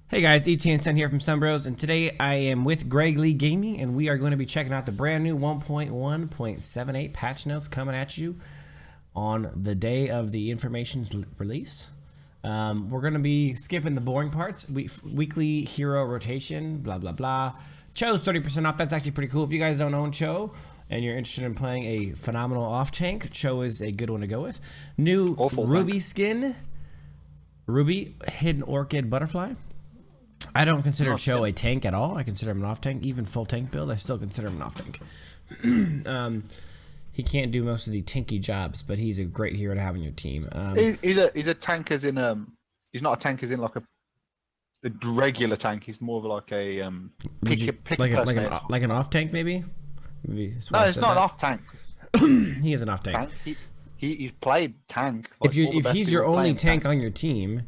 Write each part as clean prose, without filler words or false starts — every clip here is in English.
Hey guys, Etansun here from SunBros, and today I am with GregLeagueGaming, and we are going to be checking out the brand new 1.1.78 patch notes coming at you on the day of the information's release. We're going to be skipping the boring parts. Weekly hero rotation, blah blah blah. Cho's 30% off. That's actually pretty cool. If you guys don't own Cho and you're interested in playing a phenomenal off tank, Cho is a good one to go with. New Ruby skin, Ruby Hidden Orchid Butterfly. I don't consider Cho a tank at all. I consider him an off tank. Even full tank build, I still consider him an off tank. He can't do most of the tanky jobs, but he's a great hero to have on your team. He's a tank as in he's not a tank as in like a regular tank. He's more of like a like an off tank maybe. No, it's not an off tank. He is an off tank. He's played tank. Like if he's your only tank on your team.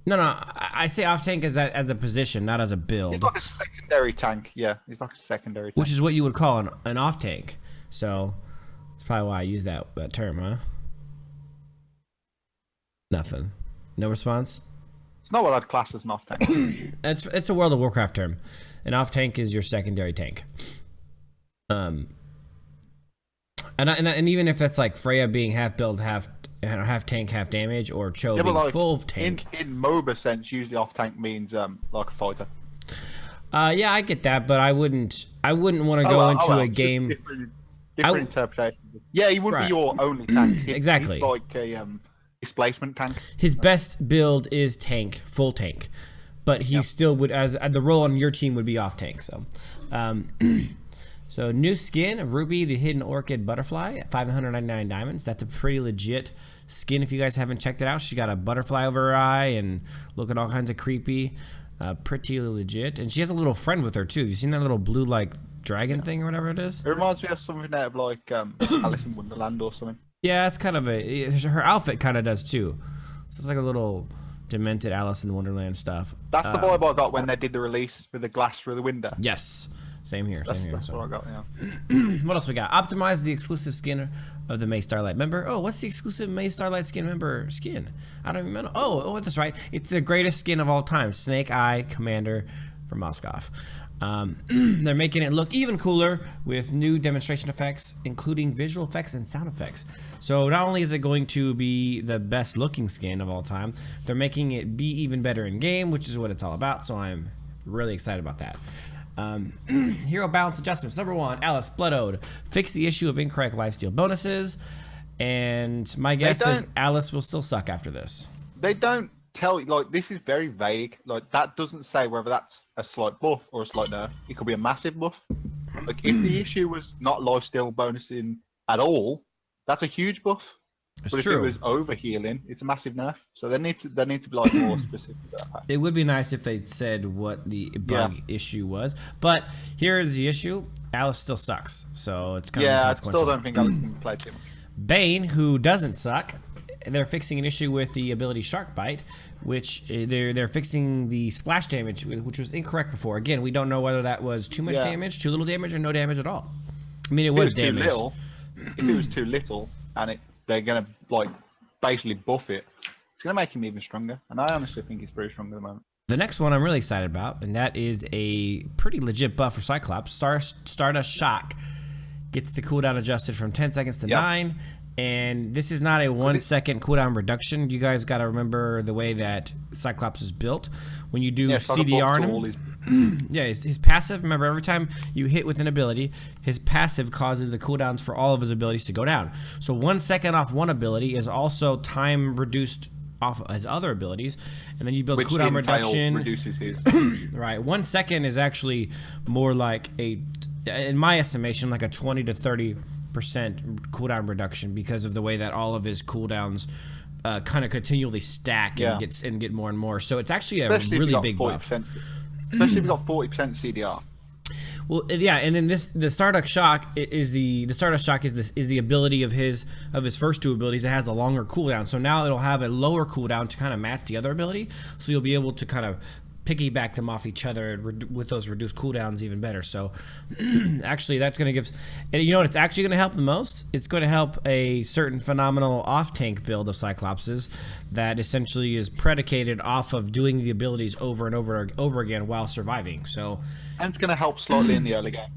No, I say off tank as a position, not as a build. He's like a secondary tank. Yeah, he's like a secondary tank. Which is what you would call an off tank. So that's probably why I use that term, huh? Nothing. No response? It's not what I'd class as an off tank. It's a World of Warcraft term. An off tank is your secondary tank. And even if that's like Freya being half build, half tank, half damage, or Cho being like, full tank. In MOBA sense, usually off tank means like a fighter. Yeah, I get that, but I wouldn't want to go into a game. Different interpretation. Yeah, he wouldn't be your only tank. Exactly. He's like a displacement tank. His best build is tank, full tank, but he still would, as the role on your team would be off tank. So, so new skin, Ruby the Hidden Orchid Butterfly, 599 diamonds. That's a pretty legit skin if you guys haven't checked it out. She got a butterfly over her eye and looking all kinds of creepy. Pretty legit. And she has a little friend with her too. You seen that little blue like dragon thing or whatever it is? It reminds me of something out of like Alice in Wonderland or something. Yeah, it's kind of her outfit kind of does too. So it's like a little demented Alice in Wonderland stuff. That's the vibe I got when they did the release with the glass through the window. Yes. Same here. That's what I got, yeah. What else we got? Optimize the exclusive skin of the May Starlight member. Oh, what's the exclusive May Starlight skin member skin? I don't even know. Oh, that's right. It's the greatest skin of all time. Snake Eye Commander from Moskov. They're making it look even cooler with new demonstration effects, including visual effects and sound effects. So not only is it going to be the best looking skin of all time, they're making it be even better in game, which is what it's all about. So I'm really excited about that. Hero balance adjustments. Number 1, Alice Blood Ode. Fix the issue of incorrect lifesteal bonuses. And my guess is Alice will still suck after this. They don't tell you, like, this is very vague. Like, that doesn't say whether that's a slight buff or a slight nerf. It could be a massive buff. Like, if the issue was not lifesteal bonusing at all, that's a huge buff. It's but true. If it was over healing, it's a massive nerf. So they need to be like more specific about that. It would be nice if they said what the bug issue was. But here's the issue: Alice still sucks. So it's kind of I still don't think Alice can play too much. Bane, who doesn't suck, they're fixing an issue with the ability Shark Bite, which they're fixing the splash damage, which was incorrect before. Again, we don't know whether that was too much damage, too little damage, or no damage at all. I mean, it was damage. If it was too little, and they're gonna like basically buff it, it's gonna make him even stronger. And I honestly think he's pretty strong at the moment. The next one I'm really excited about, and that is a pretty legit buff for Cyclops. Stardust Shock gets the cooldown adjusted from 10 seconds to 9. And this is not a 1 second cooldown reduction. You guys got to remember the way that Cyclops is built. When you do CDR on him, his passive, remember, every time you hit with an ability, his passive causes the cooldowns for all of his abilities to go down. So 1 second off one ability is also time reduced off his other abilities, and then you build cooldown reduction. Reduces his. Right, 1 second is actually more like in my estimation, like a 20 to 30% cooldown reduction because of the way that all of his cooldowns kind of continually stack and get more and more. So it's actually a really big buff. Especially if you got 40% CDR. Well, yeah, and then the Stardust Shock is the ability of his first two abilities. It has a longer cooldown, so now it'll have a lower cooldown to kind of match the other ability. So you'll be able to kind of piggyback them off each other with those reduced cooldowns even better. So actually that's going to give, and you know what it's actually going to help the most? It's going to help a certain phenomenal off-tank build of Cyclopses that essentially is predicated off of doing the abilities over and over again while surviving. So, and it's going to help slightly in the early game.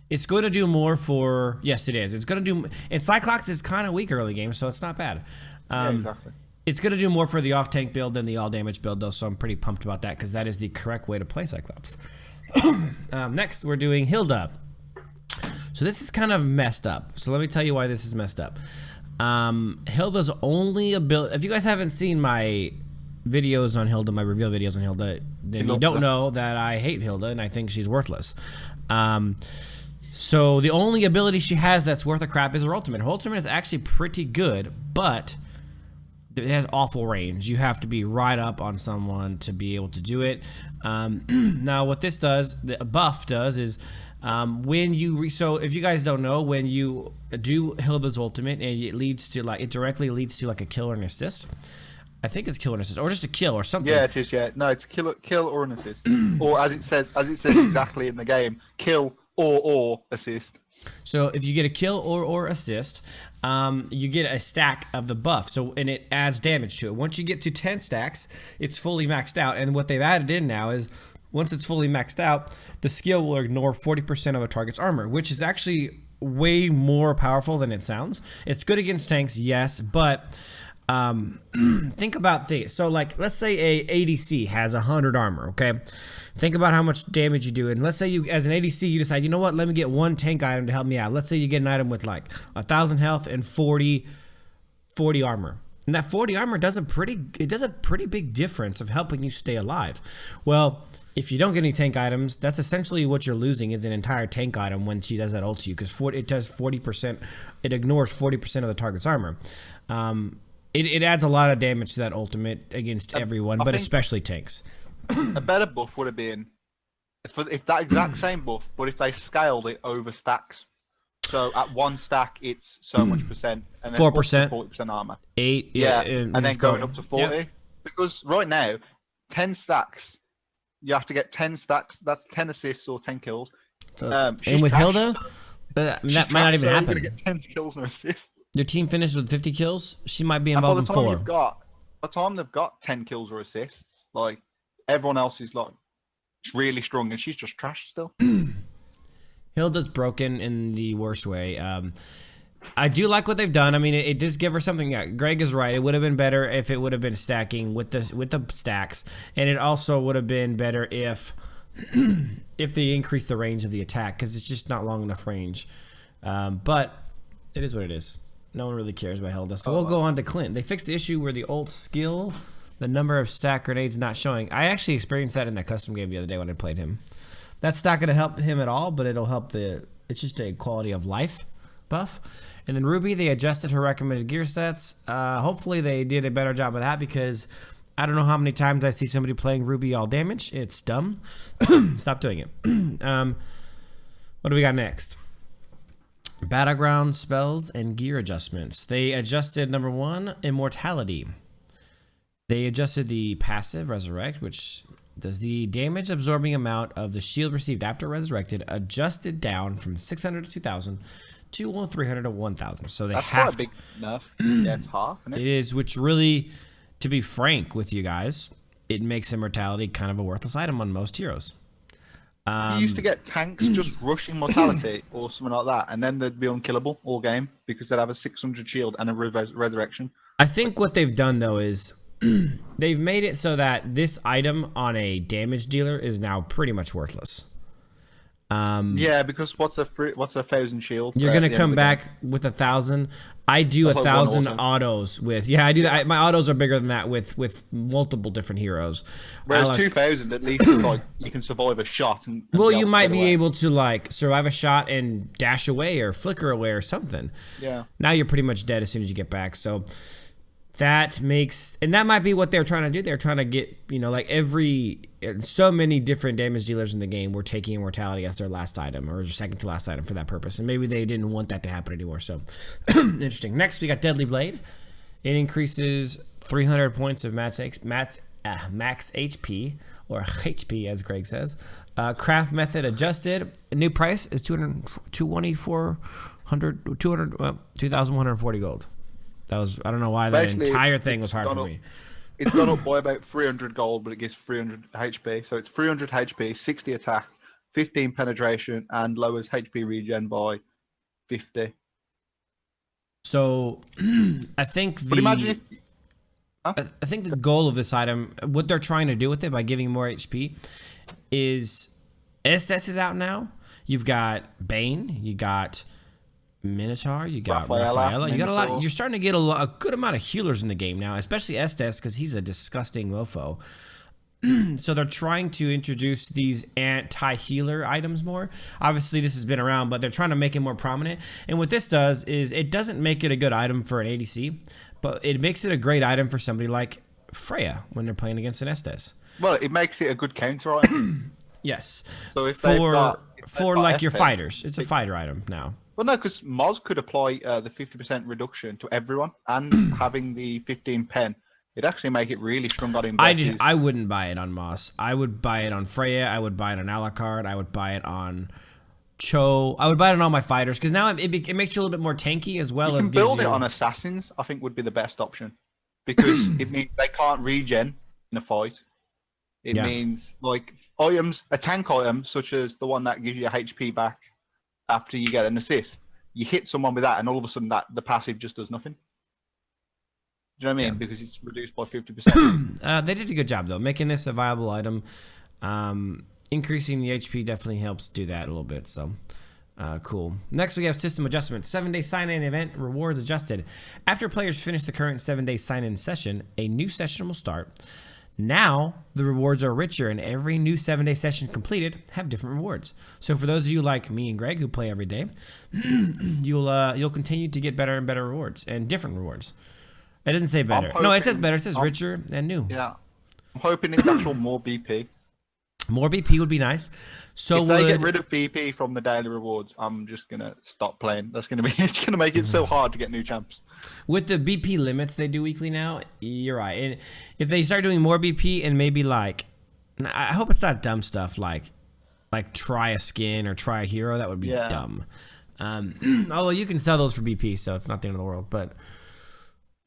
It's going to do more for, yes it is. It's going to do, and Cyclops is kind of weak early game, so it's not bad. Yeah, exactly. It's going to do more for the off-tank build than the all-damage build, though, so I'm pretty pumped about that because that is the correct way to play Cyclops. Next, we're doing Hilda. So this is kind of messed up. So let me tell you why this is messed up. Hilda's only ability... If you guys haven't seen my videos on Hilda, my reveal videos on Hilda, then you don't know that I hate Hilda and I think she's worthless. So the only ability she has that's worth a crap is her ultimate. Her ultimate is actually pretty good, but... it has awful range. You have to be right up on someone to be able to do it. Now, what this does, the buff does, is when you so if you guys don't know, when you do Hilda's ultimate, and it leads to like it directly leads to like a kill or an assist. I think it's kill or an assist, or just a kill or something. Yeah, it is. Yeah, no, it's kill or an assist, or as it says exactly in the game, kill or assist. So if you get a kill or assist, you get a stack of the buff. So and it adds damage to it. Once you get to 10 stacks, it's fully maxed out. And what they've added in now is once it's fully maxed out, the skill will ignore 40% of a target's armor, which is actually way more powerful than it sounds. It's good against tanks, yes, but think about this. So like, let's say a ADC has 100 armor, okay? Think about how much damage you do. And let's say you, as an ADC, you decide, you know what, let me get one tank item to help me out. Let's say you get an item with like 1,000 health and 40 armor. And that 40 armor does a pretty big difference of helping you stay alive. Well, if you don't get any tank items, that's essentially what you're losing is an entire tank item when she does that ult to you, because it does 40%, it ignores 40% of the target's armor. It adds a lot of damage to that ultimate against everyone, but especially tanks. A better buff would have been if that exact same buff, but if they scaled it over stacks. So at one stack, it's so much percent, and then 4%, 40% armor. 8, yeah, and then going up to 40. Yep. Because right now, 10 stacks, you have to get 10 stacks. That's 10 assists or 10 kills. So, and with Hilda, that might not even happen. You're gonna get 10 kills and assists. Your team finished with 50 kills. She might be involved in 4. By the time they've got 10 kills or assists, like everyone else is like really strong, and she's just trash still. Hilda's broken in the worst way. I do like what they've done. I mean, it does give her something. Yeah, Greg is right. It would have been better if it would have been stacking with the stacks, and it also would have been better if they increased the range of the attack, because it's just not long enough range. But it is what it is. No one really cares about Hilda. So we'll go on to Clint. They fixed the issue where the ult skill, the number of stack grenades not showing. I actually experienced that in that custom game the other day when I played him. That's not going to help him at all, but it'll help it's just a quality of life buff. And then Ruby, they adjusted her recommended gear sets. Hopefully they did a better job of that, because I don't know how many times I see somebody playing Ruby all damage. It's dumb. Stop doing it. What do we got next? Battleground spells and gear adjustments. They adjusted number 1, immortality. They adjusted the passive resurrect, which does the damage absorbing amount of the shield received after resurrected, adjusted down from 600 to 2,000 to 300 to 1,000. So they have quite a big nerf. Yeah, it's half. Isn't it? It is, which really, to be frank with you guys, it makes immortality kind of a worthless item on most heroes. You used to get tanks just rushing mortality or something like that, and then they'd be unkillable all game because they'd have a 600 shield and a resurrection. I think what they've done though is they've made it so that this item on a damage dealer is now pretty much worthless. Yeah, because what's a 1,000 shield? You're gonna come back with 1,000. I do 1,000 autos with. Yeah, I do that. My autos are bigger than that with multiple different heroes. Whereas 2,000 at least is like you can survive a shot. And well, you might be able to like survive a shot and dash away or flicker away or something. Yeah. Now you're pretty much dead as soon as you get back. So that makes, and that might be what they're trying to do. They're trying to get, you know, like so many different damage dealers in the game were taking immortality as their last item or second to last item for that purpose. And maybe they didn't want that to happen anymore. So interesting. Next, we got Deadly Blade. It increases 300 points of max max HP, or HP as Greg says. Craft method adjusted. New price is 2,140 gold. That was, I don't know why that Basically, entire thing was hard for me. It's gone up by about 300 gold, but it gives 300 HP. So it's 300 HP, 60 attack, 15 penetration, and lowers HP regen by 50. So I think But imagine if... I think the goal of this item, what they're trying to do with it by giving more HP, is Estes is out now. You've got Bane, you got Minotaur, you got Rafaela. You got a lot. You're starting to get a good amount of healers in the game now, especially Estes because he's a disgusting mofo. So they're trying to introduce these anti-healer items more. Obviously, this has been around, but they're trying to make it more prominent. And what this does is it doesn't make it a good item for an ADC, but it makes it a great item for somebody like Freya when they're playing against an Estes. Well, it makes it a good counter item. Yes. So if for like your Estes, fighters, it's a fighter item now. Well, no, because Moz could apply the 50% reduction to everyone, and having the 15 pen, it'd actually make it really strong on him. I wouldn't buy it on Moss. I would buy it on Freya. I would buy it on Alucard. I would buy it on Cho. I would buy it on all my fighters because now it makes you a little bit more tanky as well as build it on assassins. I think would be the best option because it means they can't regen in a fight. It means like items, a tank item such as the one that gives you HP back after you get an assist. You hit someone with that, and all of a sudden the passive just does nothing. Do you know what I mean? Because it's reduced by 50%. They did a good job though, making this a viable item. Increasing the HP definitely helps do that a little bit. So cool. Next we have system adjustments. 7-day sign-in event rewards adjusted. After players finish the current 7-day sign-in session, a new session will start. Now the rewards are richer, and every new 7-day session completed have different rewards. So for those of you like me and Greg who play every day, you'll continue to get better and better rewards and different rewards. It doesn't say better. No, it says better. It says richer and new. Yeah, I'm hoping it's actual more BP. More BP would be nice. So if they get rid of BP from the daily rewards, I'm just gonna stop playing. That's gonna be it's gonna make it so hard to get new champs. With the BP limits they do weekly now, you're right. And if they start doing more BP and maybe like, I hope it's not dumb stuff like try a skin or try a hero. That would be dumb. Although you can sell those for BP, so it's not the end of the world. But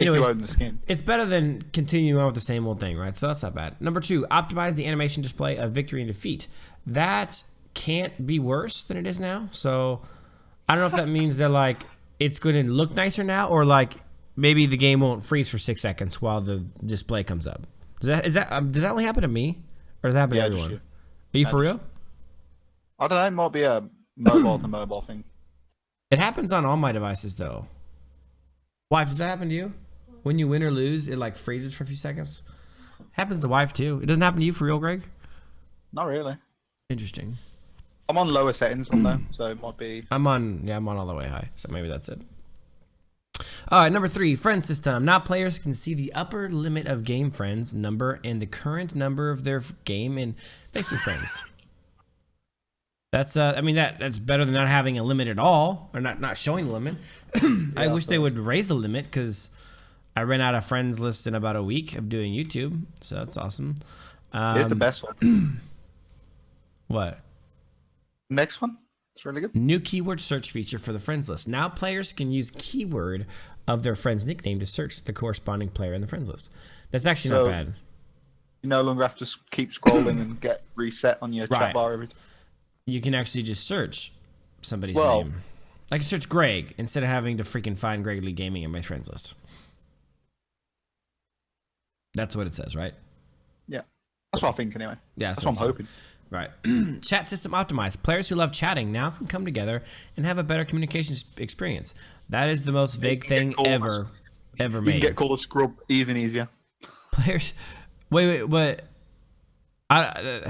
anyways, if you own the skin. It's better than continuing on with the same old thing, right? So that's not bad. Number 2, optimize the animation display of victory and defeat. That can't be worse than it is now. So I don't know if that means that like it's going to look nicer now, or like maybe the game won't freeze for 6 seconds while the display comes up. Does that only happen to me, or does that happen to everyone? Are you for real? I don't know. It might be a mobile to mobile thing. It happens on all my devices though. Wife, does that happen to you? When you win or lose, it like freezes for a few seconds. Happens to wife too. It doesn't happen to you for real, Greg? Not really. Interesting. I'm on lower settings on there, so it might be. I'm on all the way high, so maybe that's it. All right, number 3, friend system. Now players can see the upper limit of game friends number and the current number of their game and Facebook friends. That's I mean that's better than not having a limit at all, or not showing the limit. I wish they would raise the limit because I ran out of friends list in about a week of doing YouTube, so that's awesome. Here's the best one. What? Next one. It's really good. New keyword search feature for the friends list. Now players can use keyword of their friend's nickname to search the corresponding player in the friends list. That's actually not bad. You no longer have to keep scrolling and get reset on your chat bar every time. You can actually just search somebody's name. I can search Greg instead of having to freaking find GregLeagueGaming in my friends list. That's what it says, right? Yeah. That's what I think anyway. Yeah, that's what I'm hoping. Right. Chat system optimized. Players who love chatting now can come together and have a better communication experience. That is the most vague thing ever made. You can get called a scrub even easier. Players... Wait, what? I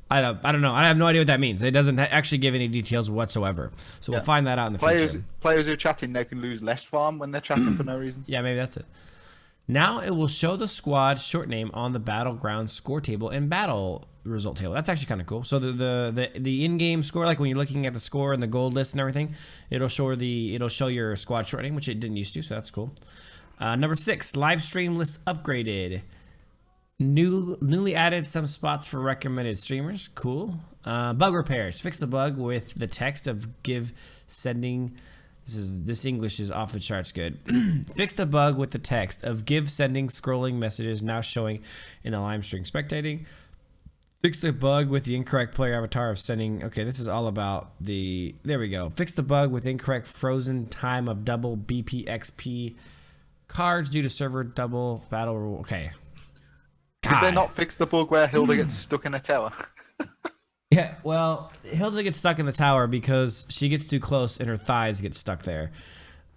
don't know. I have no idea what that means. It doesn't actually give any details whatsoever. So we'll find that out in the future. Players who are chatting, they can lose less farm when they're chatting for no reason. Yeah, maybe that's it. Now it will show the squad short name on the Battleground score table and battle result table. That's actually kind of cool. So the in-game score, like when you're looking at the score and the gold list and everything, it'll show your squad short name, which it didn't used to. So that's cool. Number 6, live stream list upgraded. Newly added some spots for recommended streamers. Cool. Bug repairs. Fix the bug with the text of give sending. This English is off the charts good. Fix the bug with the text of give sending scrolling messages now showing in the live stream spectating. Fix the bug with the incorrect player avatar of sending. Okay, this is all about the. There we go. Fix the bug with incorrect frozen time of double BPXP cards due to server double battle rule. Okay. Did they not fix the bug where Hilda gets stuck in a tower? Yeah, well, Hilda gets stuck in the tower because she gets too close and her thighs get stuck there.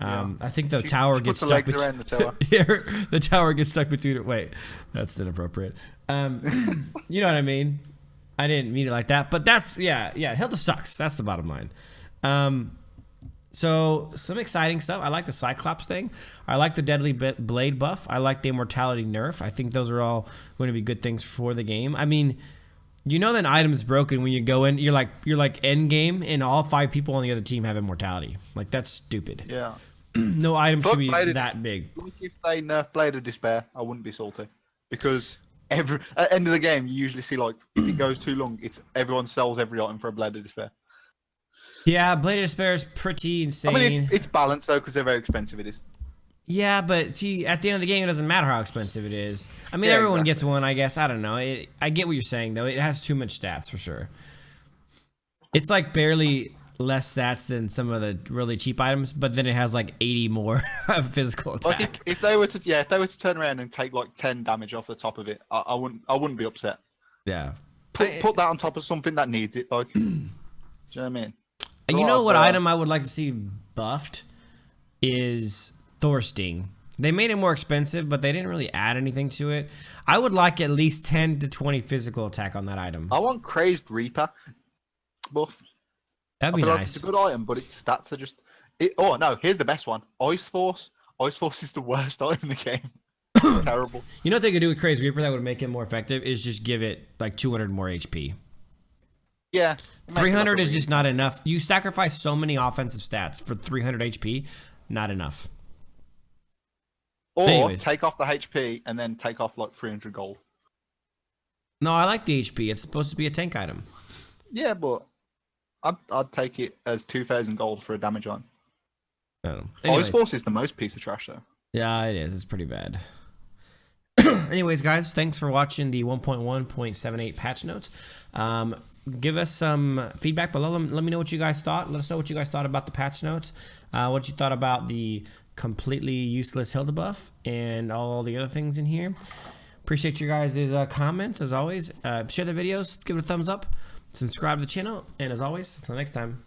I think the tower gets stuck between the tower. Yeah, the tower gets stuck between. Wait, that's inappropriate. You know what I mean? I didn't mean it like that, but that's yeah. Hilda sucks. That's the bottom line. So some exciting stuff. I like the Cyclops thing. I like the Deadly Blade buff. I like the Immortality nerf. I think those are all going to be good things for the game. I mean, you know that an item is broken when you go in. You're like end game, and all 5 people on the other team have Immortality. Like that's stupid. Yeah. No item should be that big. If they nerf Blade of Despair, I wouldn't be salty, because at the end of the game you usually see like if it goes too long, everyone sells every item for a Blade of Despair. Yeah, Blade of Despair is pretty insane. I mean, it's balanced though because they're very expensive. It is. Yeah, but see, at the end of the game, it doesn't matter how expensive it is. I mean, everyone gets one, I guess. I don't know. I get what you're saying, though. It has too much stats, for sure. It's like barely less stats than some of the really cheap items, but then it has like 80 more physical attack. Like if they were to turn around and take like 10 damage off the top of it, I wouldn't be upset. Yeah. Put that on top of something that needs it, like. Do you know what I mean? And you know what item I would like to see buffed is Thorsting. They made it more expensive, but they didn't really add anything to it. I would like at least 10 to 20 physical attack on that item. I want Crazed Reaper buff. That'd be nice. Like it's a good item, but its stats are just. Oh no! Here's the best one. Ice Force. Ice Force is the worst item in the game. It's terrible. You know what they could do with Crazed Reaper that would make it more effective is just give it like 200 more HP. Yeah. 300 is just not enough. You sacrifice so many offensive stats for 300 HP. Not enough. Or take off the HP and then take off like 300 gold. No, I like the HP. It's supposed to be a tank item. Yeah, but I'd take it as 2,000 gold for a damage on. Ice Force is the most piece of trash though. Yeah, it is. It's pretty bad. Anyways, guys, thanks for watching the 1.1.78 patch notes. Give us some feedback below. Let me know what you guys thought. Let us know what you guys thought about the patch notes. What you thought about the completely useless Hilda buff and all the other things in here. Appreciate your guys' comments as always. Share the videos, give it a thumbs up, subscribe to the channel, and as always, until next time.